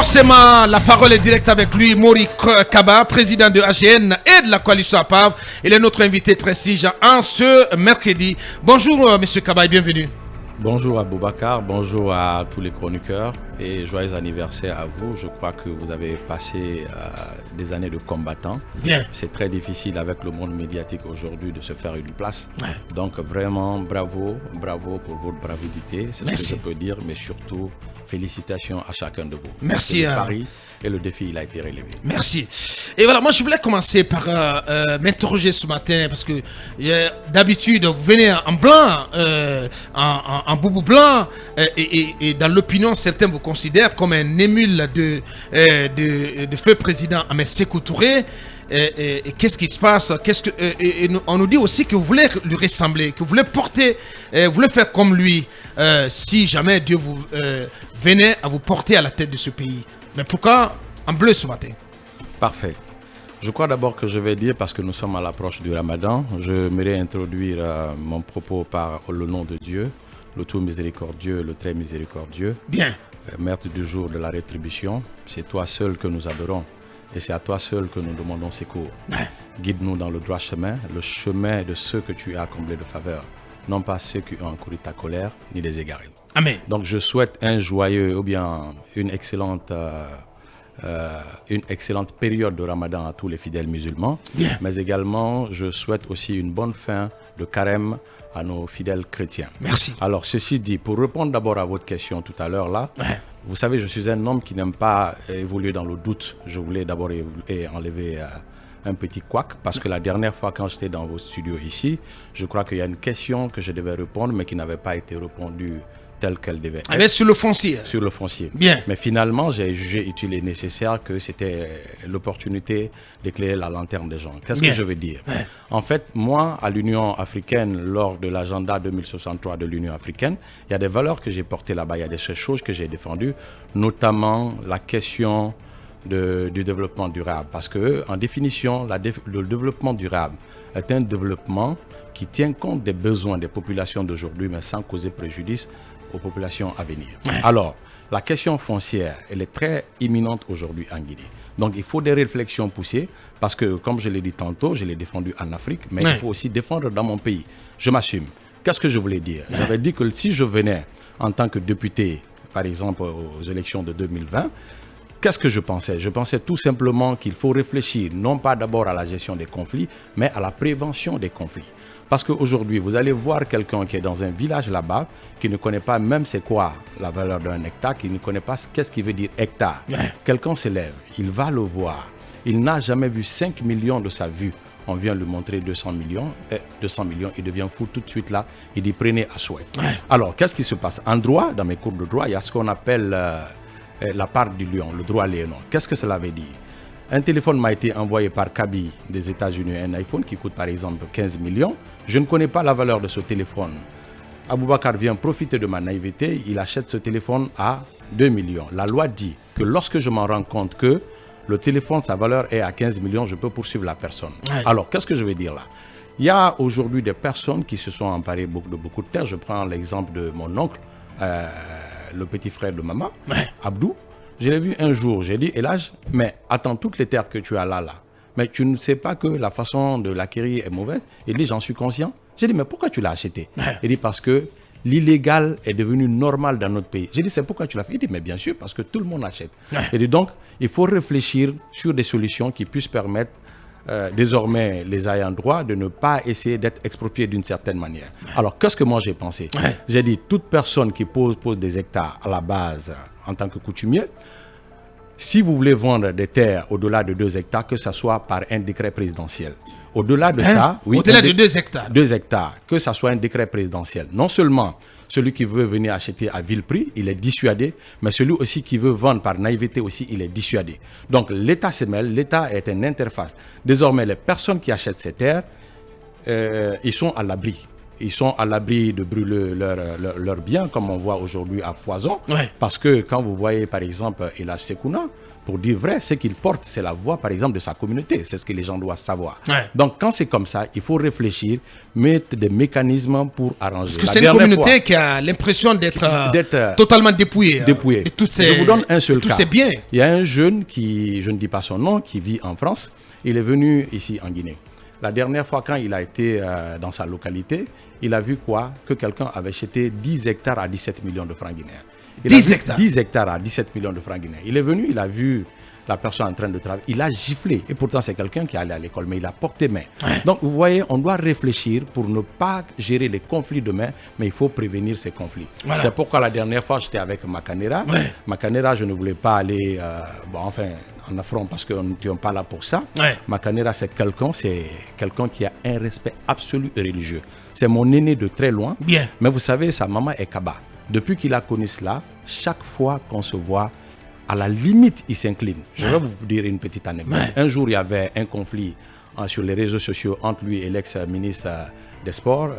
Forcément, la parole est directe avec lui, Mori Kaba, président de AGN et de la coalition APAV. Il est notre invité de prestige en ce mercredi. Bonjour, monsieur Kaba, et bienvenue. Bonjour à Boubacar, bonjour à tous les chroniqueurs et joyeux anniversaire à vous. Je crois que vous avez passé des années de combattant. Bien. C'est très difficile avec le monde médiatique aujourd'hui de se faire une place. Ouais. Donc vraiment bravo pour votre bravité, c'est ce que je peux dire, mais surtout félicitations à chacun de vous. Merci. Le pari et le défi, il a été relevé. Merci. Et voilà, moi je voulais commencer par m'interroger ce matin parce que d'habitude vous venez en blanc, en boubou blanc, et dans l'opinion certains vous considèrent comme un émule de feu président Ahmed Sékou Touré. Et qu'est-ce qui se passe? On nous dit aussi que vous voulez lui ressembler, que vous voulez porter, vous voulez faire comme lui, si jamais Dieu vous venait à vous porter à la tête de ce pays. Mais pourquoi en bleu ce matin? Parfait. Je crois d'abord que je vais dire, parce que nous sommes à l'approche du Ramadan, je m'aimerais introduire mon propos par le nom de Dieu, le tout miséricordieux, le très miséricordieux. Bien. Maître du jour de la rétribution, c'est toi seul que nous adorons et c'est à toi seul que nous demandons secours. Ouais. Guide-nous dans le droit chemin, le chemin de ceux que tu as comblés de faveur, non pas ceux qui ont encouru ta colère, ni les égarés. Amen. Donc je souhaite un joyeux ou bien une excellente période de Ramadan à tous les fidèles musulmans. Bien. Mais également je souhaite aussi une bonne fin de carême à nos fidèles chrétiens. Merci. Alors ceci dit, pour répondre d'abord à votre question tout à l'heure là, Ouais. vous savez, je suis un homme qui n'aime pas évoluer dans le doute. Je voulais d'abord enlever un petit couac parce que la dernière fois quand j'étais dans vos studios ici, je crois qu'il y a une question que je devais répondre mais qui n'avait pas été répondue telle qu'elle devait être. Avec sur le foncier. Sur le foncier. Bien. Mais finalement, j'ai jugé utile et nécessaire que c'était l'opportunité d'éclairer la lanterne des gens. Qu'est-ce Bien. que je veux dire? Ouais. En fait, moi, à l'Union africaine, lors de l'agenda 2063 de l'Union africaine, il y a des valeurs que j'ai portées là-bas, il y a des choses que j'ai défendues, notamment la question du développement durable. Parce que, en définition, le développement durable est un développement qui tient compte des besoins des populations d'aujourd'hui, mais sans causer préjudice aux populations à venir. Ouais. Alors, la question foncière, elle est très imminente aujourd'hui en Guinée. Donc, il faut des réflexions poussées parce que, comme je l'ai dit tantôt, je l'ai défendu en Afrique, mais Ouais. il faut aussi défendre dans mon pays. Je m'assume. Qu'est-ce que je voulais dire? J'avais dit que si je venais en tant que député, par exemple, aux élections de 2020, qu'est-ce que je pensais? Je pensais tout simplement qu'il faut réfléchir, non pas d'abord à la gestion des conflits, mais à la prévention des conflits. Parce qu'aujourd'hui, vous allez voir quelqu'un qui est dans un village là-bas, qui ne connaît pas même c'est quoi la valeur d'un hectare, qui ne connaît pas qu'est-ce qui veut dire hectare. Ouais. Quelqu'un se lève, il va le voir. Il n'a jamais vu 5 millions de sa vue. On vient lui montrer 200 millions, il devient fou tout de suite là. Il dit prenez à souhait. Ouais. Alors, qu'est-ce qui se passe? En droit, dans mes cours de droit, il y a ce qu'on appelle la part du lion, le droit léonard. Qu'est-ce que cela veut dire? Un téléphone m'a été envoyé par Kaby des États-Unis, un iPhone qui coûte par exemple 15 millions. Je ne connais pas la valeur de ce téléphone. Aboubacar vient profiter de ma naïveté, il achète ce téléphone à 2 millions. La loi dit que lorsque je m'en rends compte que le téléphone, sa valeur est à 15 millions, je peux poursuivre la personne. Ouais. Alors, qu'est-ce que je veux dire là? Il y a aujourd'hui des personnes qui se sont emparées de beaucoup de terres. Je prends l'exemple de mon oncle, le petit frère de maman, Ouais. Abdou. Je l'ai vu un jour, j'ai dit, Elage, mais attends, toutes les terres que tu as là, mais tu ne sais pas que la façon de l'acquérir est mauvaise? Il dit, j'en suis conscient. J'ai dit, mais pourquoi tu l'as acheté? Ouais. Il dit, parce que l'illégal est devenu normal dans notre pays. J'ai dit, c'est pourquoi tu l'as fait? Il dit, mais bien sûr, parce que tout le monde achète. Ouais. Il dit, donc, il faut réfléchir sur des solutions qui puissent permettre désormais les ayants droit de ne pas essayer d'être expropriés d'une certaine manière. Alors, qu'est-ce que moi j'ai pensé? Ouais. J'ai dit, toute personne qui pose des hectares à la base en tant que coutumier, si vous voulez vendre des terres au-delà de 2 hectares, que ce soit par un décret présidentiel. Au-delà de ça, oui, Au-delà de 2 hectares. 2 hectares, que ce soit un décret présidentiel. Non seulement celui qui veut venir acheter à vil prix, il est dissuadé, mais celui aussi qui veut vendre par naïveté aussi, il est dissuadé. Donc l'État se mêle, l'État est une interface. Désormais, les personnes qui achètent ces terres, ils sont à l'abri. ils sont à l'abri de brûler leurs biens, comme on voit aujourd'hui à Foison. Ouais. Parce que quand vous voyez, par exemple, Elhaj Sekouna, pour dire vrai, ce qu'il porte, c'est la voix, par exemple, de sa communauté. C'est ce que les gens doivent savoir. Ouais. Donc, quand c'est comme ça, il faut réfléchir, mettre des mécanismes pour arranger. Parce que c'est une communauté qui a l'impression d'être totalement dépouillée. Dépouillée. Je vous donne un seul cas. Tous ces biens. Il y a un jeune qui, je ne dis pas son nom, qui vit en France. Il est venu ici en Guinée. La dernière fois, quand il a été dans sa localité, il a vu quoi? Que quelqu'un avait acheté 10 hectares à 17 millions de francs guinéens. 10 hectares 10 hectares à 17 millions de francs guinéens. Il est venu, il a vu la personne en train de travailler, il a giflé. Et pourtant, c'est quelqu'un qui est allé à l'école, mais il a porté main. Ouais. Donc, vous voyez, on doit réfléchir pour ne pas gérer les conflits demain, mais il faut prévenir ces conflits. Voilà. C'est pourquoi la dernière fois, j'étais avec Makanera. Ouais. Makanera, je ne voulais pas aller en affront parce que nous n'étions pas là pour ça. Ouais. Makanera, c'est quelqu'un qui a un respect absolu et religieux. C'est mon aîné de très loin. Bien. Mais vous savez, sa maman est Kaba. Depuis qu'il a connu cela, chaque fois qu'on se voit, à la limite, il s'incline. Je vais vous dire une petite anecdote. Ouais. Un jour, il y avait un conflit sur les réseaux sociaux entre lui et l'ex-ministre des Sports,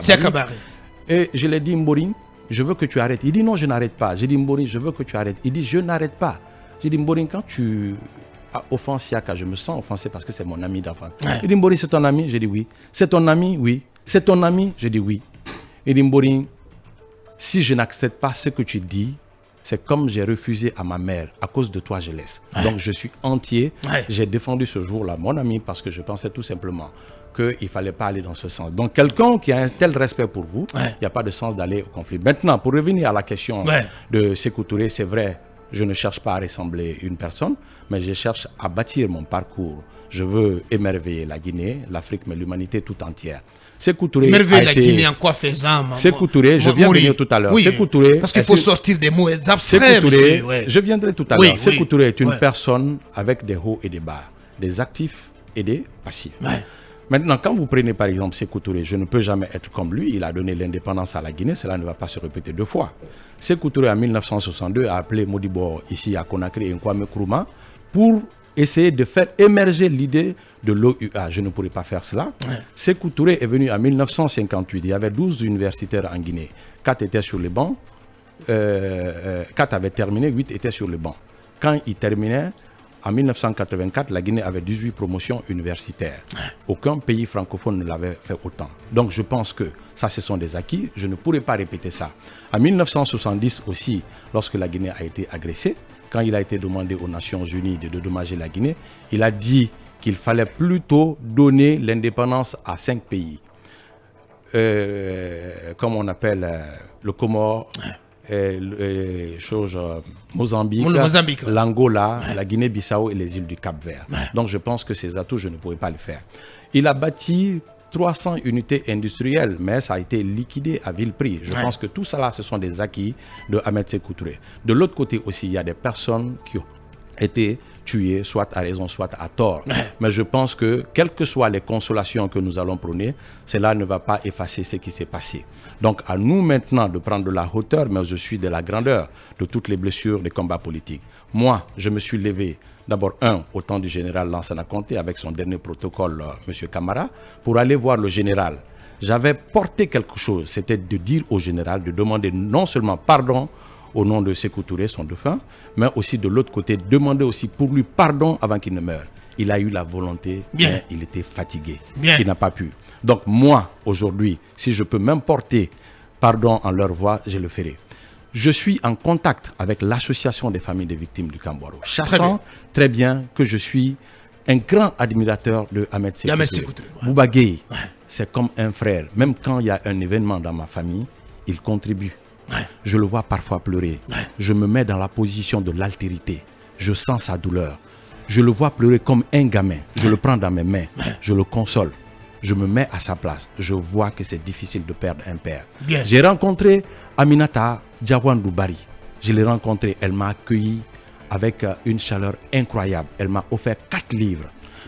Siakabari. Et je lui ai dit, Mboring, je veux que tu arrêtes. Il dit, non, je n'arrête pas. J'ai dit, Mboring, je veux que tu arrêtes. Il dit, je n'arrête pas. J'ai dit, Mboring, quand tu as offensé Siaka, je me sens offensé parce que c'est mon ami d'enfance. Ouais. Il dit, Mboring, c'est ton ami? J'ai dit, oui. C'est ton ami? Oui. C'est ton ami? J'ai dit, oui. Il dit, Mboring, si je n'accepte pas ce que tu dis, c'est comme j'ai refusé à ma mère. À cause de toi, je laisse. Ouais. Donc, je suis entier. Ouais. J'ai défendu ce jour-là mon ami parce que je pensais tout simplement qu'il ne fallait pas aller dans ce sens. Donc, quelqu'un qui a un tel respect pour vous, il n'y a pas de sens d'aller au conflit. Maintenant, pour revenir à la question de Sékou Touré, c'est vrai, je ne cherche pas à ressembler à une personne, mais je cherche à bâtir mon parcours. Je veux émerveiller la Guinée, l'Afrique, mais l'humanité tout entière. Sékou Touré émerveiller la Guinée en quoi faisant? Sékou Touré, je viens de dire tout à l'heure. Oui, Sékou Touré, parce qu'il faut sortir des mots abstraits. Sékou Touré, je viendrai tout à l'heure. Sékou Touré est une Ouais. personne avec des hauts et des bas, des actifs et des passifs. Ouais. Maintenant, quand vous prenez par exemple Sékou Touré, je ne peux jamais être comme lui. Il a donné l'indépendance à la Guinée, cela ne va pas se répéter deux fois. Sékou Touré, en 1962, a appelé Modibo ici à Conakry et Kwame Nkrumah pour essayer de faire émerger l'idée de l'OUA. Je ne pourrais pas faire cela. Ouais. Sékou Touré est venu en 1958. Il y avait 12 universitaires en Guinée. 4 étaient sur les bancs. 4 avaient terminé, 8 étaient sur les bancs. Quand il terminait, en 1984, la Guinée avait 18 promotions universitaires. Ouais. Aucun pays francophone ne l'avait fait autant. Donc je pense que ça, ce sont des acquis. Je ne pourrais pas répéter ça. En 1970 aussi, lorsque la Guinée a été agressée, quand il a été demandé aux Nations Unies de dédommager la Guinée, il a dit qu'il fallait plutôt donner l'indépendance à 5 pays. Comme on appelle le Comore, Mozambique, l'Angola, la Guinée-Bissau et les îles du Cap-Vert. Donc je pense que ces atouts, je ne pourrais pas le faire. Il a bâti 300 unités industrielles, mais ça a été liquidé à vil prix. Je pense que tout ça, ce sont des acquis de Ahmed Sékou Touré. De l'autre côté aussi, il y a des personnes qui ont été tuées, soit à raison, soit à tort. Mais je pense que, quelles que soient les consolations que nous allons prôner, cela ne va pas effacer ce qui s'est passé. Donc, à nous maintenant de prendre de la hauteur, mais je suis de la grandeur de toutes les blessures des combats politiques. Moi, je me suis levé. D'abord, au temps du général Lansana Conté, avec son dernier protocole, M. Camara, pour aller voir le général. J'avais porté quelque chose, c'était de dire au général, de demander non seulement pardon au nom de Sékou Touré, son défunt, mais aussi de l'autre côté, demander aussi pour lui pardon avant qu'il ne meure. Il a eu la volonté, mais il était fatigué. Il n'a pas pu. Donc moi, aujourd'hui, si je peux même porter pardon en leur voix, je le ferai. Je suis en contact avec l'association des familles des victimes du Cambouaro, sachant très bien que je suis un grand admirateur de Ahmed Sékou Touré. Bouba Gueye, c'est comme un frère. Même quand il y a un événement dans ma famille, il contribue. Je le vois parfois pleurer. Je me mets dans la position de l'altérité. Je sens sa douleur. Je le vois pleurer comme un gamin. Je le prends dans mes mains. Je le console. Je me mets à sa place. Je vois que c'est difficile de perdre un père. J'ai rencontré Aminata Diawandou Bari. Je l'ai rencontrée. Elle m'a accueilli avec une chaleur incroyable. Elle m'a offert 4 livres.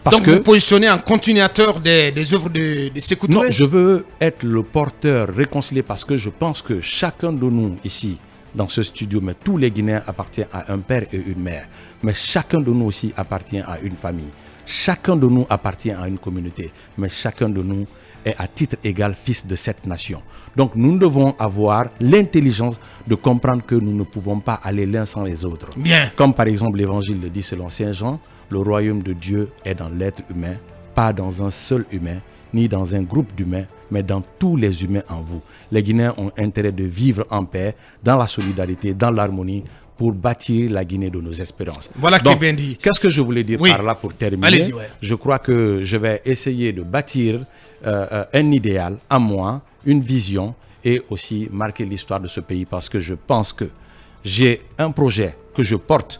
Donc vous positionnez en continuateur des œuvres de Sékou Touré? Non, je veux être le porteur réconcilié parce que je pense que chacun de nous ici, dans ce studio, mais tous les Guinéens appartiennent à un père et une mère. Mais chacun de nous aussi appartient à une famille. Chacun de nous appartient à une communauté. Mais chacun de nous est à titre égal fils de cette nation. Donc nous devons avoir l'intelligence de comprendre que nous ne pouvons pas aller l'un sans les autres. Bien. Comme par exemple l'évangile le dit selon Saint Jean, le royaume de Dieu est dans l'être humain, pas dans un seul humain, ni dans un groupe d'humains, mais dans tous les humains en vous. Les Guinéens ont intérêt de vivre en paix, dans la solidarité, dans l'harmonie, pour bâtir la Guinée de nos espérances. Voilà qui est bien dit. Qu'est-ce que je voulais dire par là pour terminer? Allez-y, ouais. Je crois que je vais essayer de bâtir un idéal à moi, une vision, et aussi marquer l'histoire de ce pays, parce que je pense que j'ai un projet que je porte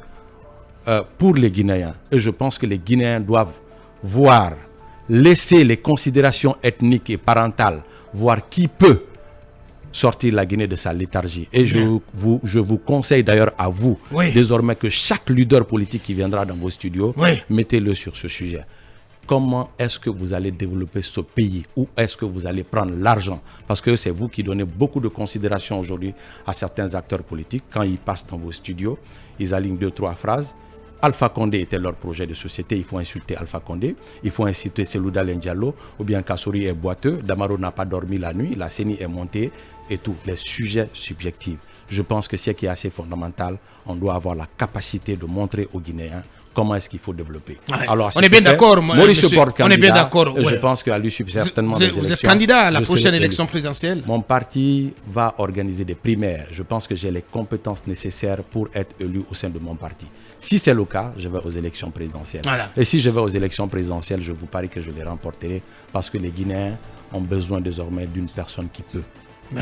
pour les Guinéens, et je pense que les Guinéens doivent laisser les considérations ethniques et parentales, voir qui peut sortir la Guinée de sa léthargie. Et je vous conseille d'ailleurs à vous, désormais, que chaque leader politique qui viendra dans vos studios, mettez-le sur ce sujet. Comment est-ce que vous allez développer ce pays? Où est-ce que vous allez prendre l'argent? Parce que c'est vous qui donnez beaucoup de considération aujourd'hui à certains acteurs politiques. Quand ils passent dans vos studios, ils alignent 2-3 phrases. Alpha Condé était leur projet de société, il faut insulter Alpha Condé, il faut insulter Selouda Diallo, ou bien Kassouri est boiteux, Damaro n'a pas dormi la nuit, la CENI est montée, et tout, les sujets subjectifs. Je pense que ce qui est assez fondamental, on doit avoir la capacité de montrer aux Guinéens comment est-ce qu'il faut développer. Ouais. Alors, on est bien d'accord, monsieur. On est bien d'accord. Je pense qu'à l'issue certainement des élections. Vous êtes candidat à la prochaine élection présidentielle? Mon parti va organiser des primaires. Je pense que j'ai les compétences nécessaires pour être élu au sein de mon parti. Si c'est le cas, je vais aux élections présidentielles. Voilà. Et si je vais aux élections présidentielles, je vous parie que je les remporterai, parce que les Guinéens ont besoin désormais d'une personne qui peut. Il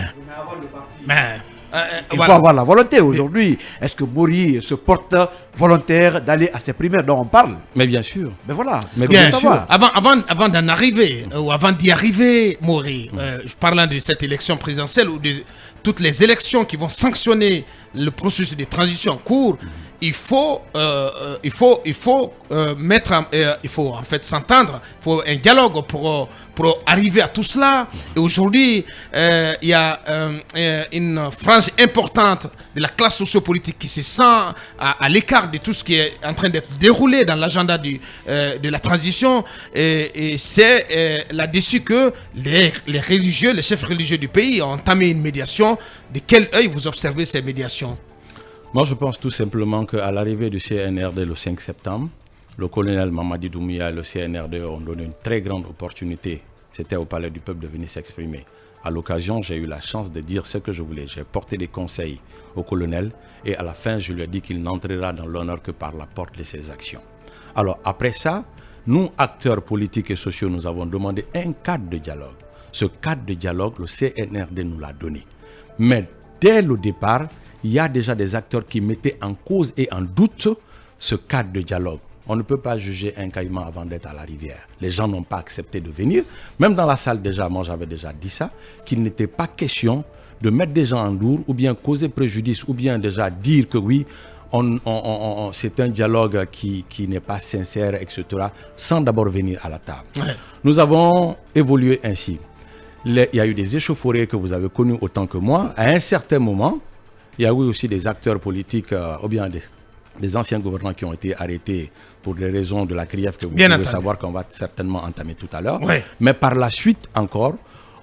faut avoir la volonté aujourd'hui. Est-ce que Mori se porte volontaire d'aller à ces primaires dont on parle? Mais bien sûr. Mais voilà. Mais bien sûr. Avant d'en arriver, ou avant d'y arriver, Mori, parlant de cette élection présidentielle ou de toutes les élections qui vont sanctionner le processus de transition en cours, il faut en fait s'entendre, il faut un dialogue pour arriver à tout cela. Et aujourd'hui, il y a une frange importante de la classe sociopolitique qui se sent à l'écart de tout ce qui est en train d'être déroulé dans l'agenda de la transition. Et c'est là-dessus que les religieux, les chefs religieux du pays ont entamé une médiation. De quel œil vous observez ces médiations? Moi, je pense tout simplement qu'à l'arrivée du CNRD le 5 septembre, le colonel Mamadi Doumbouya et le CNRD ont donné une très grande opportunité. C'était au Palais du Peuple de venir s'exprimer. À l'occasion, j'ai eu la chance de dire ce que je voulais. J'ai porté des conseils au colonel et à la fin, je lui ai dit qu'il n'entrera dans l'honneur que par la porte de ses actions. Alors, après ça, nous, acteurs politiques et sociaux, nous avons demandé un cadre de dialogue. Ce cadre de dialogue, le CNRD nous l'a donné. Mais dès le départ, il y a déjà des acteurs qui mettaient en cause et en doute ce cadre de dialogue. On ne peut pas juger un caïman avant d'être à la rivière. Les gens n'ont pas accepté de venir. Même dans la salle déjà, moi j'avais déjà dit ça, qu'il n'était pas question de mettre des gens en lourd ou bien causer préjudice ou bien déjà dire que oui, c'est un dialogue qui n'est pas sincère, etc., sans d'abord venir à la table. Ouais. Nous avons évolué ainsi. Il y a eu des échauffourées que vous avez connues autant que moi. À un certain moment, il y a eu aussi des acteurs politiques ou bien des anciens gouvernants qui ont été arrêtés pour des raisons de la CRIEF que vous pouvez savoir qu'on va certainement entamer tout à l'heure. Ouais. Mais par la suite encore,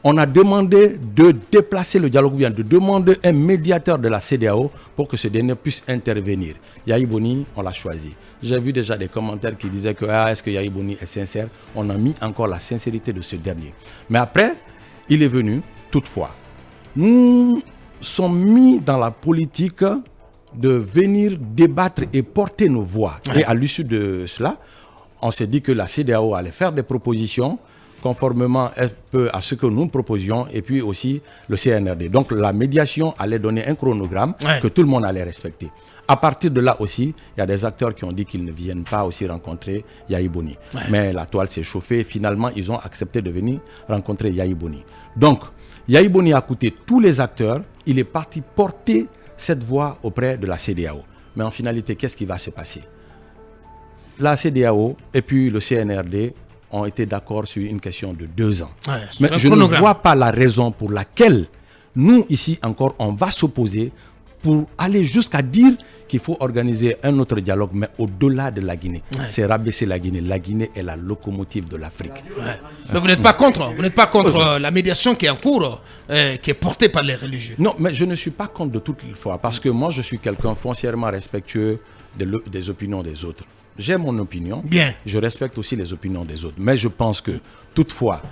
on a demandé de déplacer le dialogue, ou bien de demander un médiateur de la CEDEAO pour que ce dernier puisse intervenir. Yahi Boni, on l'a choisi. J'ai vu déjà des commentaires qui disaient que est-ce que Yahi Boni est sincère? On a mis encore la sincérité de ce dernier. Mais après, il est venu, toutefois. Nous sommes mis dans la politique de venir débattre et porter nos voix. Ouais. Et à l'issue de cela, on s'est dit que la CEDEAO allait faire des propositions conformément un peu à ce que nous proposions, et puis aussi le CNRD. Donc la médiation allait donner un chronogramme que tout le monde allait respecter. À partir de là aussi, il y a des acteurs qui ont dit qu'ils ne viennent pas aussi rencontrer Yahi Boni. Ouais. Mais la toile s'est chauffée. Finalement, ils ont accepté de venir rencontrer Yahi Boni. Donc, Yahi Boni a écouté tous les acteurs. Il est parti porter cette voix auprès de la CEDEAO. Mais en finalité, qu'est-ce qui va se passer? La CEDEAO et puis le CNRD ont été d'accord sur une question de 2 ans. Ouais, mais je ne vois pas la raison pour laquelle nous, ici encore, on va s'opposer pour aller jusqu'à dire qu'il faut organiser un autre dialogue, mais au-delà de la Guinée. C'est rabaisser la Guinée. La Guinée est la locomotive de l'Afrique. Mais vous n'êtes pas contre la médiation qui est en cours, qui est portée par les religieux. Non, mais je ne suis pas contre de toutes les fois, parce que moi, je suis quelqu'un foncièrement respectueux des opinions des autres. J'ai mon opinion. Bien. Je respecte aussi les opinions des autres. Mais je pense que, toutefois,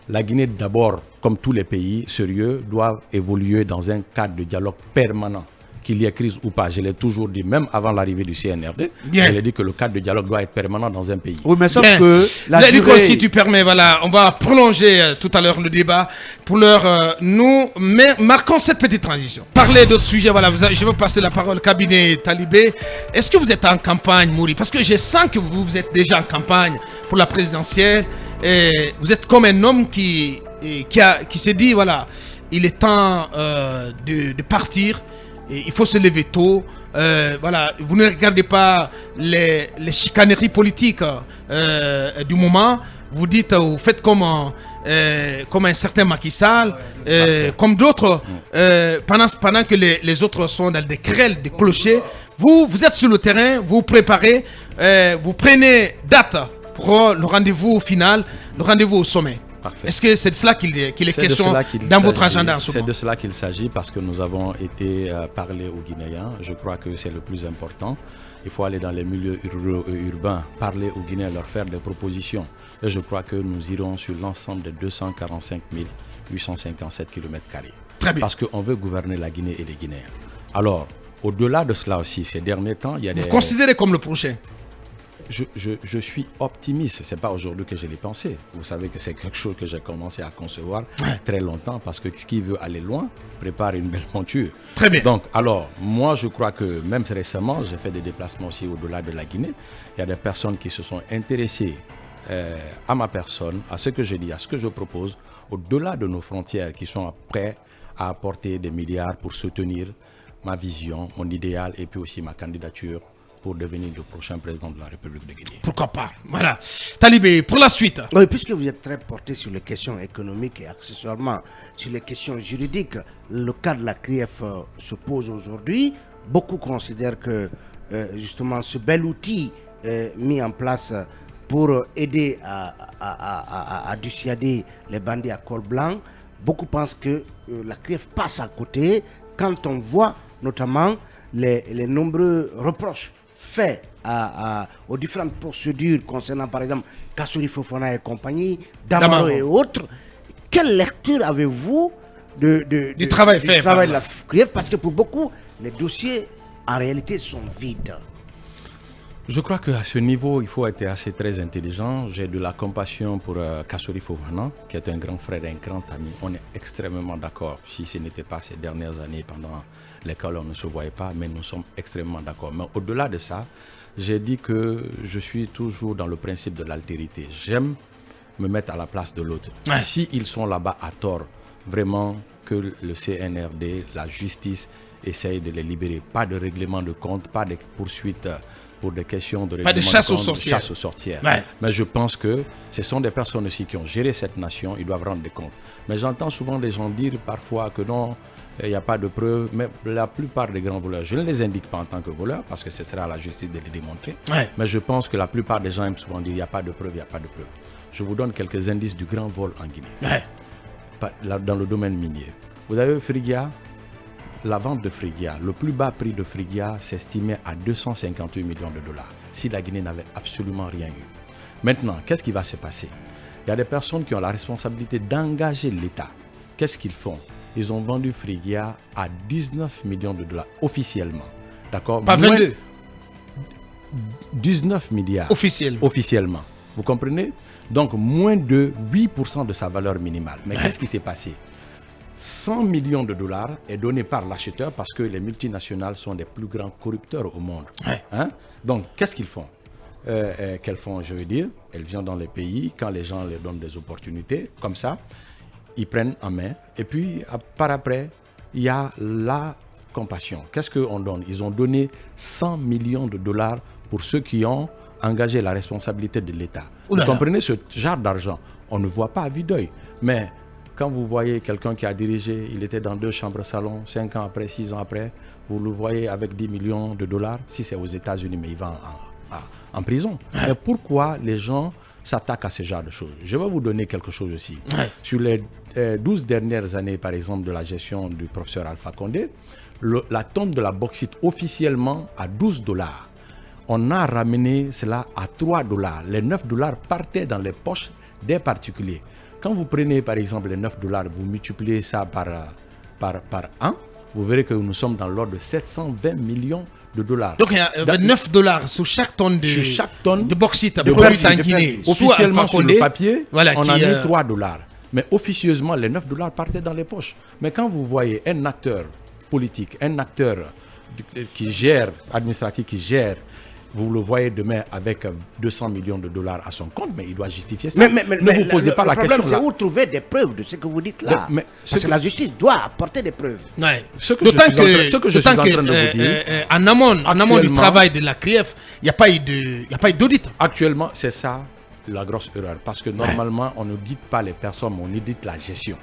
la Guinée, d'abord, comme tous les pays sérieux, doit évoluer dans un cadre de dialogue permanent. Qu'il y ait crise ou pas, je l'ai toujours dit, même avant l'arrivée du CNRD, Bien. je l'ai dit que le cadre de dialogue doit être permanent dans un pays. Oui, mais sauf Bien. que Nico, si tu permets, voilà, on va prolonger tout à l'heure le débat. Pour l'heure, nous marquons cette petite transition. Parler d'autres sujets, voilà, je veux passer la parole au cabinet Talibé. Est-ce que vous êtes en campagne, Mouri? Parce que je sens que vous êtes déjà en campagne pour la présidentielle. Et vous êtes comme un homme qui se dit, voilà, il est temps de partir. Et il faut se lever tôt. Voilà, vous ne regardez pas les chicaneries politiques du moment. Vous dites, vous faites comme un certain Macky Sall, comme d'autres, pendant que les autres sont dans des querelles, des clochers. Vous êtes sur le terrain, vous vous préparez, vous prenez date pour le rendez-vous final, le rendez-vous au sommet. Parfait. Est-ce que c'est de cela qu'il est question dans votre agenda en ce moment? C'est de cela qu'il s'agit parce que nous avons été parler aux Guinéens. Je crois que c'est le plus important. Il faut aller dans les milieux urbains, parler aux Guinéens, leur faire des propositions. Et je crois que nous irons sur l'ensemble des 245 857 km². Très bien. Parce qu'on veut gouverner la Guinée et les Guinéens. Alors, au-delà de cela aussi, ces derniers temps, il y a des... Vous considérez comme le prochain? Je suis optimiste. Ce n'est pas aujourd'hui que je l'ai pensé. Vous savez que c'est quelque chose que j'ai commencé à concevoir très longtemps parce que qui veut aller loin prépare une belle monture. Très bien. Donc, alors, moi, je crois que même récemment, j'ai fait des déplacements aussi au-delà de la Guinée. Il y a des personnes qui se sont intéressées à ma personne, à ce que je dis, à ce que je propose, au-delà de nos frontières, qui sont prêts à apporter des milliards pour soutenir ma vision, mon idéal et puis aussi ma candidature pour devenir le prochain président de la République de Guinée. Pourquoi pas? Voilà. Talibé, pour la suite. Oui, puisque vous êtes très porté sur les questions économiques et accessoirement sur les questions juridiques, le cas de la CRIEF se pose aujourd'hui. Beaucoup considèrent que justement ce bel outil mis en place pour aider à dissuader les bandits à col blanc, beaucoup pensent que la CRIEF passe à côté quand on voit notamment les nombreux reproches faits aux différentes procédures concernant par exemple Kassouri Fofana et compagnie, Damaro et autres. Quelle lecture avez-vous du travail fait de la CRIEF? Parce que pour beaucoup, les dossiers en réalité sont vides. Je crois qu'à ce niveau, il faut être assez très intelligent. J'ai de la compassion pour Kassouri Fofana, qui est un grand frère et un grand ami. On est extrêmement d'accord. Si ce n'était pas ces dernières années pendant lesquelles on ne se voyait pas, mais nous sommes extrêmement d'accord. Mais au-delà de ça, j'ai dit que je suis toujours dans le principe de l'altérité. J'aime me mettre à la place de l'autre. Ouais. Si ils sont là-bas à tort, vraiment que le CNRD, la justice, essaye de les libérer. Pas de règlement de compte, pas de poursuites pour des questions de pas de chasse aux sorcières. Ouais. Mais je pense que ce sont des personnes aussi qui ont géré cette nation, ils doivent rendre des comptes. Mais j'entends souvent des gens dire parfois que non, il n'y a pas de preuves, mais la plupart des grands voleurs, je ne les indique pas en tant que voleurs parce que ce sera à la justice de les démontrer. Ouais. Mais je pense que la plupart des gens aiment souvent dire il n'y a pas de preuves, il n'y a pas de preuves. Je vous donne quelques indices du grand vol en Guinée. Ouais. Dans le domaine minier. Vous avez Frigia, la vente de Frigia, le plus bas prix de Frigia s'estimait à 258 millions de dollars, si la Guinée n'avait absolument rien eu. Maintenant, qu'est-ce qui va se passer? Il y a des personnes qui ont la responsabilité d'engager l'État. Qu'est-ce qu'ils font? Ils ont vendu Frigia à 19 millions de dollars officiellement. D'accord? Pas 22. 19 milliards. Officiellement. Vous comprenez? Donc, moins de 8% de sa valeur minimale. Mais qu'est-ce qui s'est passé? 100 millions de dollars est donné par l'acheteur parce que les multinationales sont les plus grands corrupteurs au monde. Ouais. Hein? Donc, qu'est-ce qu'ils font? Qu'elles font, je veux dire, elles viennent dans les pays, quand les gens leur donnent des opportunités, comme ça, ils prennent en main. Et puis, par après, il y a la compassion. Qu'est-ce qu'on donne? Ils ont donné 100 millions de dollars pour ceux qui ont engagé la responsabilité de l'État. Vous comprenez ce genre d'argent? On ne voit pas à vue d'œil. Mais quand vous voyez quelqu'un qui a dirigé, il était dans 2 chambres salon, 5 ans après, 6 ans après, vous le voyez avec 10 millions de dollars, si c'est aux États-Unis, mais il va en prison. Mais pourquoi les gens s'attaquent à ce genre de choses? Je vais vous donner quelque chose aussi. Sur les 12 dernières années, par exemple, de la gestion du professeur Alpha Condé, la tonne de la bauxite officiellement à 12 dollars. On a ramené cela à 3 dollars. Les 9 dollars partaient dans les poches des particuliers. Quand vous prenez par exemple les 9 dollars, vous multipliez ça par an, vous verrez que nous sommes dans l'ordre de 720 millions de dollars. Donc il y a 9 dollars sur chaque tonne de bauxite de produite en Guinée. Officiellement sur le papier, voilà, on a mis 3 dollars. Mais officieusement, les 9 dollars partaient dans les poches. Mais quand vous voyez un acteur politique, un acteur qui gère, administratif qui gère, vous le voyez demain avec 200 millions de dollars à son compte, mais il doit justifier ça. Mais ne vous posez pas la question. Le problème, c'est où trouver des preuves de ce que vous dites là. Parce que la justice doit apporter des preuves. Ouais. Ce que je suis en train de vous dire. En amont du travail de la CRIEF, il n'y a pas eu d'audit. Actuellement, c'est ça la grosse erreur. Parce que normalement, on n'audite pas les personnes, mais on audite la gestion.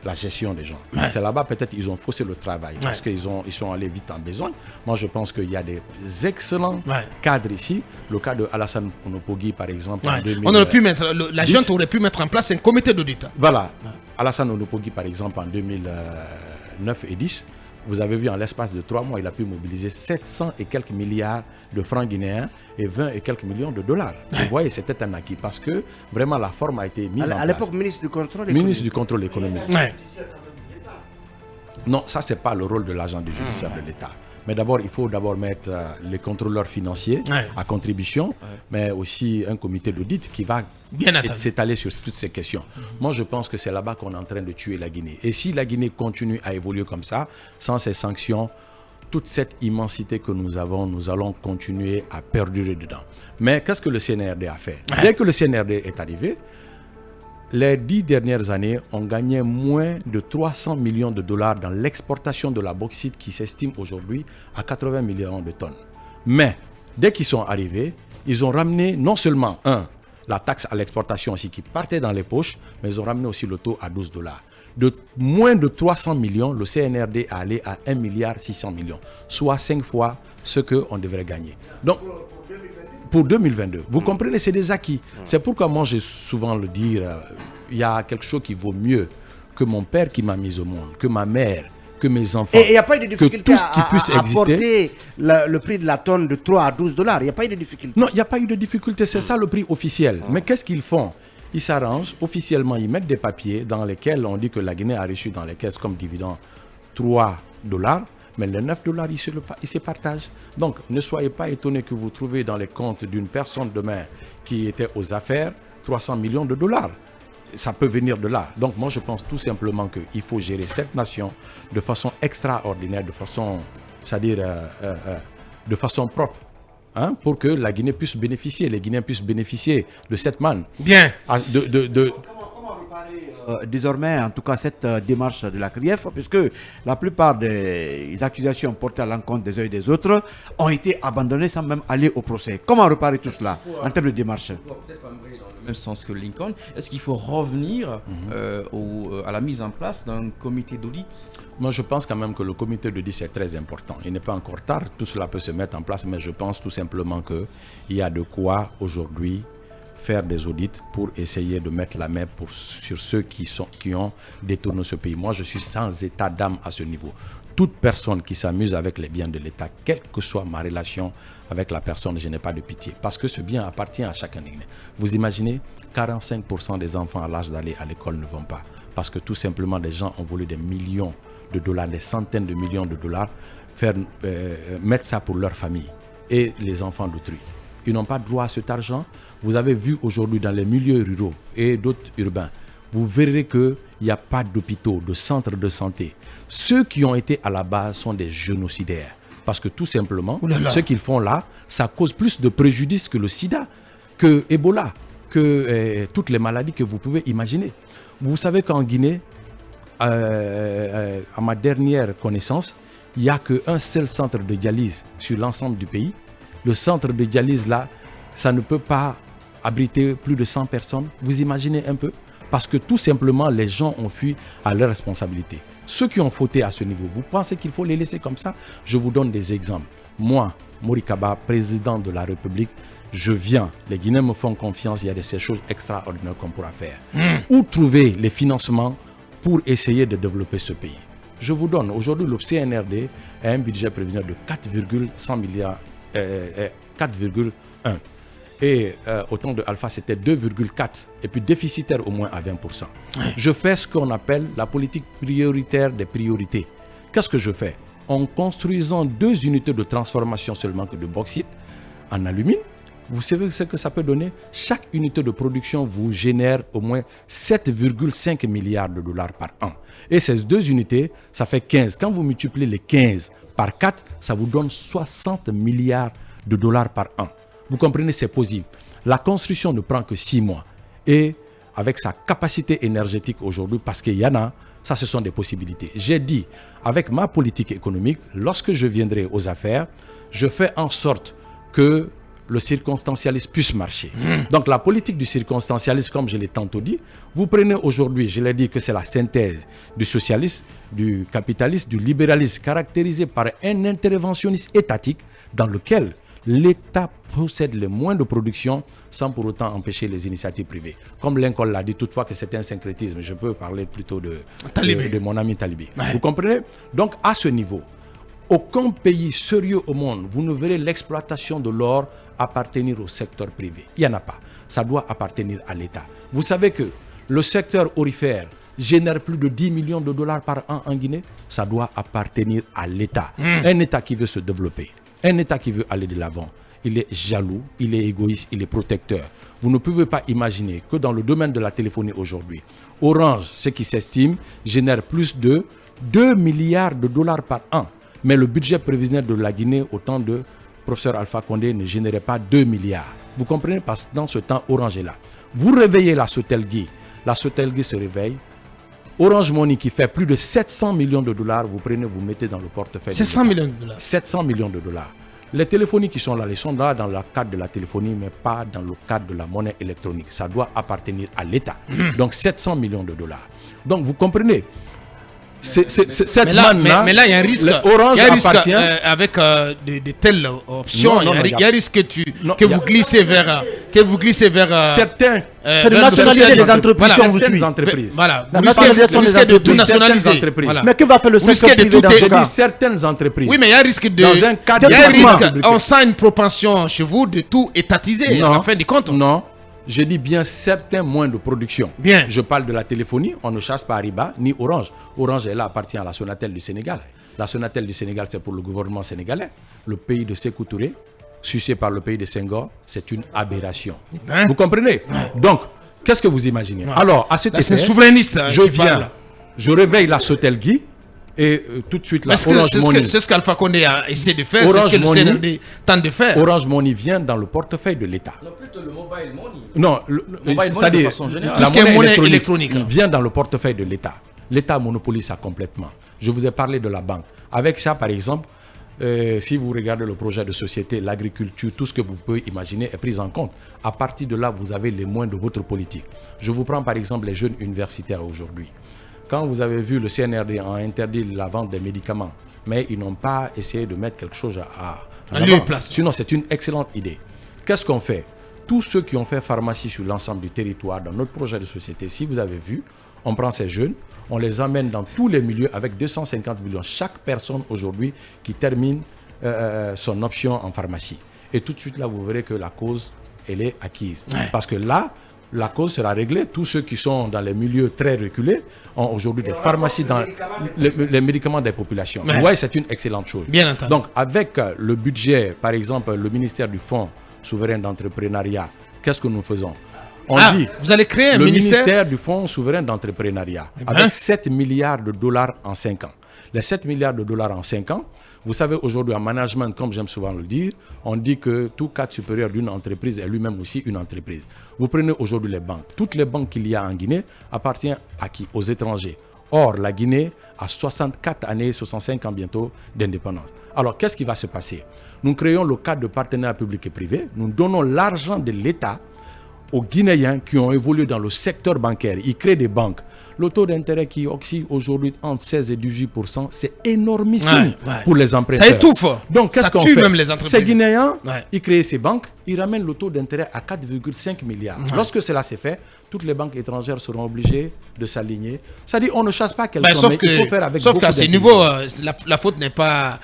La gestion des gens. C'est là-bas, peut-être, ils ont faussé le travail parce qu'ils sont allés vite en besogne. Moi, je pense qu'il y a des excellents cadres ici. Le cas de Alassane Onopogui, par exemple, en 2000, on aurait pu mettre, la junte aurait pu mettre en place un comité d'audit. Voilà. Alassane Onopogui, par exemple, en 2009 et 10, vous avez vu, en l'espace de 3 mois, il a pu mobiliser 700 et quelques milliards de francs guinéens et 20 et quelques millions de dollars. Vous voyez, c'était un acquis parce que vraiment la forme a été mise en place. À l'époque, ministre du contrôle économique. Ministre du contrôle économique. Non, ça, ce n'est pas le rôle de l'agent du judiciaire de l'État. Mais d'abord, il faut d'abord mettre les contrôleurs financiers à contribution, mais aussi un comité d'audit qui va s'étaler sur toutes ces questions. Moi, je pense que c'est là-bas qu'on est en train de tuer la Guinée. Et si la Guinée continue à évoluer comme ça, sans ces sanctions, toute cette immensité que nous avons, nous allons continuer à perdurer dedans. Mais qu'est-ce que le CNRD a fait? Dès que le CNRD est arrivé, les 10 dernières années, on gagnait moins de 300 millions de dollars dans l'exportation de la bauxite qui s'estime aujourd'hui à 80 millions de tonnes. Mais dès qu'ils sont arrivés, ils ont ramené non seulement la taxe à l'exportation aussi qui partait dans les poches, mais ils ont ramené aussi le taux à 12 dollars. De moins de 300 millions, le CNRD est allé à 1,6 milliard, soit 5 fois ce qu'on devrait gagner. Donc, pour 2022, vous comprenez, c'est des acquis. C'est pourquoi moi, j'ai souvent le dire, il y a quelque chose qui vaut mieux que mon père qui m'a mis au monde, que ma mère, que mes enfants, et il n'y a pas eu de difficulté que tout ce qui puisse à exister. Porter le prix de la tonne de 3 à 12 dollars. Il n'y a pas eu de difficulté. Non, il n'y a pas eu de difficulté, c'est ça le prix officiel. Mais qu'est-ce qu'ils font? Ils s'arrangent, officiellement, ils mettent des papiers dans lesquels on dit que la Guinée a reçu dans les caisses comme dividende 3 dollars, mais les 9 dollars, ils se partagent. Donc, ne soyez pas étonnés que vous trouvez dans les comptes d'une personne demain qui était aux affaires 300 millions de dollars. Ça peut venir de là. Donc, moi, je pense tout simplement qu'il faut gérer cette nation de façon extraordinaire, de façon, c'est-à-dire de façon propre. Pour que la Guinée puisse bénéficier, les Guinéens puissent bénéficier de cette manne. Bien. Comment réparer désormais, en tout cas, cette démarche de la CRIEF, puisque la plupart des accusations portées à l'encontre des uns et des autres ont été abandonnées sans même aller au procès. Comment réparer tout cela en termes de démarche? Peut-être dans le même sens que Lincoln. Est-ce qu'il faut revenir à la mise en place d'un comité d'audit? Moi, je pense quand même que le comité d'audit est très important. Il n'est pas encore tard, tout cela peut se mettre en place, mais je pense tout simplement qu'il y a de quoi aujourd'hui faire des audits pour essayer de mettre la main sur ceux qui ont détourné ce pays. Moi, je suis sans état d'âme à ce niveau. Toute personne qui s'amuse avec les biens de l'État, quelle que soit ma relation avec la personne, je n'ai pas de pitié. Parce que ce bien appartient à chacun des Guinéens. Vous imaginez, 45% des enfants à l'âge d'aller à l'école ne vont pas. Parce que tout simplement, des gens ont volé des millions de dollars, des centaines de millions de dollars, mettre ça pour leur famille et les enfants d'autrui. Ils n'ont pas droit à cet argent. Vous avez vu aujourd'hui dans les milieux ruraux et d'autres urbains, vous verrez qu'il n'y a pas d'hôpitaux, de centres de santé. Ceux qui ont été à la base sont des génocidaires. Parce que tout simplement, ce qu'ils font là, ça cause plus de préjudice que le sida, que Ebola, que toutes les maladies que vous pouvez imaginer. Vous savez qu'en Guinée, à ma dernière connaissance, il n'y a qu'un seul centre de dialyse sur l'ensemble du pays. Le centre de dialyse là, ça ne peut pas abriter plus de 100 personnes. Vous imaginez un peu? Parce que tout simplement, les gens ont fui à leur responsabilité. Ceux qui ont fauté à ce niveau, vous pensez qu'il faut les laisser comme ça? Je vous donne des exemples. Moi, Mori Kaba, président de la République, je viens, les Guinéens me font confiance, il y a ces choses extraordinaires qu'on pourra faire. Où trouver les financements pour essayer de développer ce pays? Je vous donne, aujourd'hui, le CNRD a un budget prévisionnel de 4,1 milliards, 4,1. Et au temps de Alpha, c'était 2,4. Et puis déficitaire au moins à 20%. Je fais ce qu'on appelle la politique prioritaire des priorités. Qu'est-ce que je fais? En construisant 2 unités de transformation seulement que de bauxite en alumine, vous savez ce que ça peut donner? Chaque unité de production vous génère au moins 7,5 milliards de dollars par an. Et ces 2 unités, ça fait 15. Quand vous multipliez les 15 par 4, ça vous donne 60 milliards de dollars par an. Vous comprenez, c'est possible. La construction ne prend que 6 mois. Et avec sa capacité énergétique aujourd'hui, parce qu'il y en a, ça ce sont des possibilités. J'ai dit, avec ma politique économique, lorsque je viendrai aux affaires, je fais en sorte que le circonstancialisme puisse marcher. Donc la politique du circonstancialisme, comme je l'ai tantôt dit, vous prenez aujourd'hui, je l'ai dit que c'est la synthèse du socialisme, du capitalisme, du libéralisme, caractérisé par un interventionnisme étatique dans lequel l'État possède les moyens de production sans pour autant empêcher les initiatives privées. Comme Lincoln l'a dit, toutefois que c'est un syncrétisme, je peux parler plutôt de mon ami Talibé. Ouais. Vous comprenez? Donc à ce niveau, aucun pays sérieux au monde, vous ne verrez l'exploitation de l'or appartenir au secteur privé. Il n'y en a pas. Ça doit appartenir à l'État. Vous savez que le secteur aurifère génère plus de 10 millions de dollars par an en Guinée. Ça doit appartenir à l'État. Un État qui veut se développer. Un État qui veut aller de l'avant, il est jaloux, il est égoïste, il est protecteur. Vous ne pouvez pas imaginer que dans le domaine de la téléphonie aujourd'hui, Orange, ce qui s'estime, génère plus de 2 milliards de dollars par an. Mais le budget prévisionnel de la Guinée au temps de professeur Alpha Condé ne générait pas 2 milliards. Vous comprenez? Parce que dans ce temps, Orange est là. Vous réveillez la Sotelgui. La Sotelgui se réveille. Orange Money qui fait plus de 700 millions de dollars, vous prenez, vous mettez dans le portefeuille. 700 millions de dollars. 700 millions de dollars. Les téléphonies qui sont là, ils sont là dans le cadre de la téléphonie, mais pas dans le cadre de la monnaie électronique. Ça doit appartenir à l'État. Donc 700 millions de dollars. Donc vous comprenez? Mais là, il y a un risque. Orange appartient avec de telles options. Il y a un risque que vous glissez vers. Certains. C'est de nationaliser les entreprises si on vous suit. Voilà. La Vous nationalisation risquez de tout nationaliser. Voilà. Mais que va faire le secteur privé dans ce cas? Certaines entreprises. Oui, mais il y a un risque de. Dans un cadre Il y a un risque. On sent une propension chez vous de tout étatiser. En fin de compte. Non. Je dis bien certains moyens de production. Bien. Je parle de la téléphonie, on ne chasse pas Ariba ni Orange. Orange, elle appartient à la Sonatel du Sénégal. La Sonatel du Sénégal, c'est pour le gouvernement sénégalais. Le pays de Sékou Touré, sucé par le pays de Senghor, c'est une aberration. Vous comprenez? Donc, qu'est-ce que vous imaginez? Alors, à cet effet, c'est souverainiste. Je viens, je réveille la Sotelgui. Et tout de suite, là, c'est ce qu'Alpha Condé a essayé de faire, c'est ce que le CNRD tente de faire. Orange Money vient dans le portefeuille de l'État. Non, plutôt le mobile money. Non, de façon générale. La monnaie électronique hein. vient dans le portefeuille de l'État. L'État monopolise ça complètement. Je vous ai parlé de la banque. Avec ça, par exemple, si vous regardez le projet de société, l'agriculture, tout ce que vous pouvez imaginer est pris en compte. À partir de là, vous avez les moyens de votre politique. Je vous prends par exemple les jeunes universitaires aujourd'hui. Quand vous avez vu le CNRD a interdit la vente des médicaments, mais ils n'ont pas essayé de mettre quelque chose à place. Sinon, c'est une excellente idée. Qu'est-ce qu'on fait? Tous ceux qui ont fait pharmacie sur l'ensemble du territoire, dans notre projet de société, si vous avez vu, on prend ces jeunes, on les emmène dans tous les milieux avec 250 millions. Chaque personne aujourd'hui qui termine son option en pharmacie. Et tout de suite, là, vous verrez que la cause, elle est acquise. Ouais. Parce que là, la cause sera réglée. Tous ceux qui sont dans les milieux très reculés ont aujourd'hui des pharmacies dans les médicaments des populations. Ouais. Vous voyez, c'est une excellente chose. Bien entendu. Donc, avec le budget, par exemple, le ministère du Fonds souverain d'entrepreneuriat, qu'est-ce que nous faisons? On dit, vous allez créer un ministère du Fonds souverain d'entrepreneuriat avec 7 milliards de dollars en 5 ans. Les 7 milliards de dollars en 5 ans, vous savez, aujourd'hui, en management, comme j'aime souvent le dire, on dit que tout cadre supérieur d'une entreprise est lui-même aussi une entreprise. Vous prenez aujourd'hui les banques. Toutes les banques qu'il y a en Guinée appartiennent à qui? Aux étrangers. Or, la Guinée a 64 années, 65 ans bientôt d'indépendance. Alors, qu'est-ce qui va se passer? Nous créons le cadre de partenariat public et privé. Nous donnons l'argent de l'État aux Guinéens qui ont évolué dans le secteur bancaire. Ils créent des banques. Le taux d'intérêt qui oscille aujourd'hui entre 16 et 18%, c'est énormissime pour les emprunteurs. Ça étouffe. Donc, qu'est-ce Ça qu'on tue fait? même les entreprises. Ces Guinéens, Ouais. ils créent ces banques, ils ramènent le taux d'intérêt à 4,5 milliards. Lorsque cela s'est fait, toutes les banques étrangères seront obligées de s'aligner. C'est-à-dire on ne chasse pas quelqu'un, Sauf mais il faut faire avec sauf beaucoup qu'à ce d'intelligence. niveau, la faute n'est pas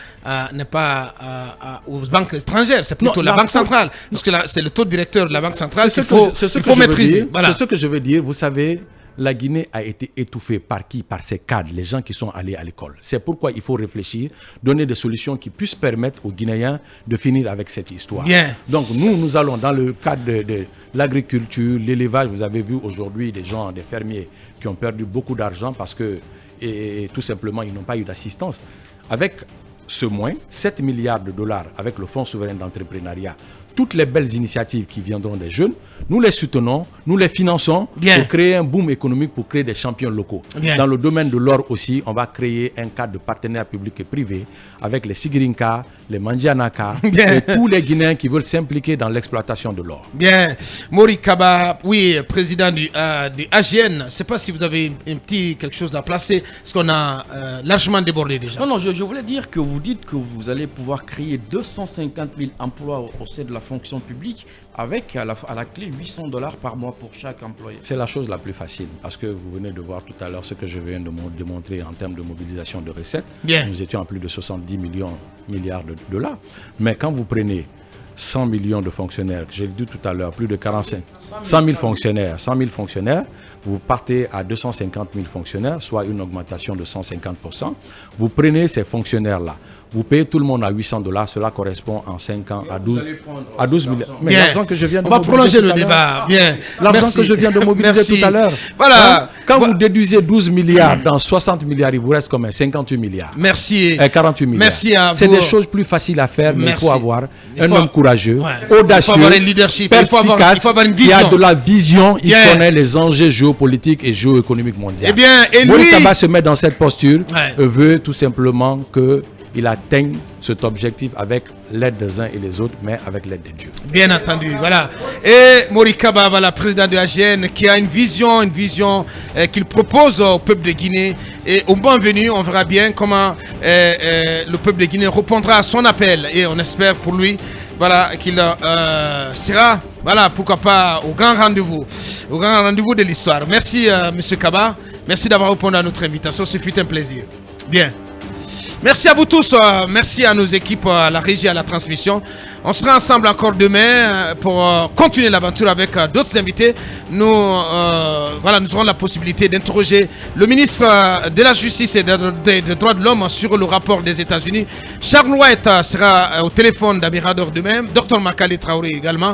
aux banques étrangères, c'est plutôt Non, la la banque faute- centrale. Parce que c'est le taux directeur de la banque centrale C'est qu'il ce que faut, je- c'est ce il que faut je veux maîtriser. dire. Voilà. C'est ce que je veux dire. Vous savez, la Guinée a été étouffée par qui? Par ses cadres, les gens qui sont allés à l'école. C'est pourquoi il faut réfléchir, donner des solutions qui puissent permettre aux Guinéens de finir avec cette histoire. Bien. Donc nous allons dans le cadre de l'agriculture, l'élevage. Vous avez vu aujourd'hui des gens, des fermiers qui ont perdu beaucoup d'argent parce que et tout simplement ils n'ont pas eu d'assistance. Avec ce moins, 7 milliards de dollars avec le Fonds souverain d'entrepreneuriat, toutes les belles initiatives qui viendront des jeunes, nous les soutenons, nous les finançons Bien. pour créer un boom économique, pour créer des champions locaux. Bien. Dans le domaine de l'or aussi, on va créer un cadre de partenariat public et privé avec les Sigirinka, les Mandianaka Bien. et tous les Guinéens qui veulent s'impliquer dans l'exploitation de l'or. Bien. Mori Kaba, oui, président du AGN. Je ne sais pas si vous avez quelque chose à placer, parce qu'on a largement débordé déjà. Non, je voulais dire que vous dites que vous allez pouvoir créer 250 000 emplois au sein de la fonction publique avec à la clé $800 par mois pour chaque employé. C'est la chose la plus facile parce que vous venez de voir tout à l'heure ce que je viens de démontrer en termes de mobilisation de recettes. Bien. Nous étions à plus de 70 milliards de dollars. Mais quand vous prenez 100 millions de fonctionnaires, j'ai dit tout à l'heure, plus de 100 000 fonctionnaires, vous partez à 250 000 fonctionnaires, soit une augmentation de 150%. Vous prenez ces fonctionnaires-là, vous payez tout le monde à $800, cela correspond en 5 ans à 12 milliards. Mais Bien. l'argent que je viens de On va mobiliser prolonger tout le à l'heure, débat. Bien. l'argent Merci. que je viens de mobiliser Merci. tout à l'heure. Voilà. Quand vous déduisez 12 milliards dans 60 milliards, il vous reste combien? 58 milliards. Merci. 48 milliards. Merci à C'est vous. des choses plus faciles à faire, mais Merci. il faut avoir Il un faut- homme courageux, Ouais. audacieux, Il faut avoir un leadership. Il faut avoir une qui a vision. de la vision, il Bien. connaît les enjeux géopolitiques et géoéconomiques mondiaux. Eh bien, et Mori lui- Kaba se met dans cette posture, Ouais. veut tout simplement qu'il atteigne cet objectif avec l'aide des uns et des autres, mais avec l'aide de Dieu. Bien entendu, voilà. Et Mori Kaba, voilà, président de AGN, qui a une vision qu'il propose au peuple de Guinée. Et au bon venu, on verra bien comment le peuple de Guinée répondra à son appel. Et on espère pour lui, voilà, qu'il sera, voilà, pourquoi pas, au grand rendez-vous de l'histoire. Merci, Monsieur Kaba. Merci d'avoir répondu à notre invitation. Ce fut un plaisir. Bien. Merci à vous tous, merci à nos équipes, à la régie, à la transmission. On sera ensemble encore demain pour continuer l'aventure avec d'autres invités. Nous aurons la possibilité d'interroger le ministre de la Justice et des Droits de l'Homme sur le rapport des États-Unis. Charles White sera au téléphone d'Amirador demain, Dr Makali Traoré également.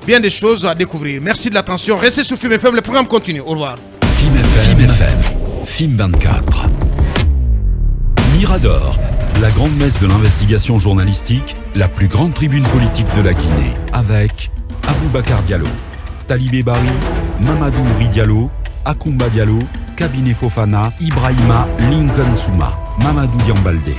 Bien des choses à découvrir. Merci de l'attention. Restez sur FIM FM, le programme continue. Au revoir. FIM FM, FIM 24. Mirador, la grande messe de l'investigation journalistique, la plus grande tribune politique de la Guinée, avec Aboubacar Diallo, Talibé Bari, Mamadou Ouri Diallo, Akoumba Diallo, Kabinet Fofana, Ibrahima Lincoln Souma, Mamadou Diambalde.